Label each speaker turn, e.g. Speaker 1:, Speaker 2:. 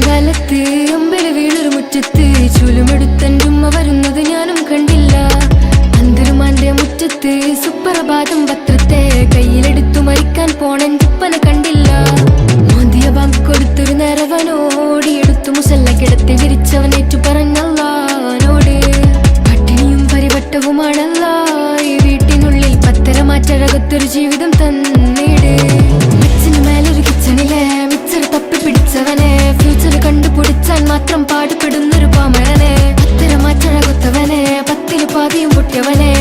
Speaker 1: കാലത്ത് അമ്പല വീണൊരു മുറ്റത്ത് ചൂലുമെടുത്തൻ്റെ ഉമ്മ വരുന്നത് ഞാനും കണ്ടില്ല. അന്തരുമാന്റെ മുറ്റത്ത് സുപ്രഭാതം പത്രത്തെ കയ്യിലെടുത്തു മരിക്കാൻ പോണെൻ്റുപ്പനെ കണ്ടില്ല. മോദിയ ബാങ്ക് കൊടുത്തൊരു നേരവനോടിയെടുത്തു മുസല്ല കിടത്തി വിരിച്ചവനേറ്റു പറഞ്ഞല്ലോട്, പട്ടിണിയും പരിവട്ടവുമാണല്ല ഈ വീട്ടിനുള്ളിൽ പത്തരമാറ്റഴകത്തൊരു ജീവിതം തന്നീട്. മിച്ചിന് മേലൊരു കിച്ചണിലെ മിച്ചർ തപ്പി പിടിച്ചവനെ, ഫ്യൂച്ചർ കണ്ടുപിടിച്ചാൻ മാത്രം പാടുപെടുന്നൊരു പാമരനെ, പത്തരമാറ്റഴകൊത്തവനെ, പത്തില് പാതിയും പൊട്ടിയവനെ,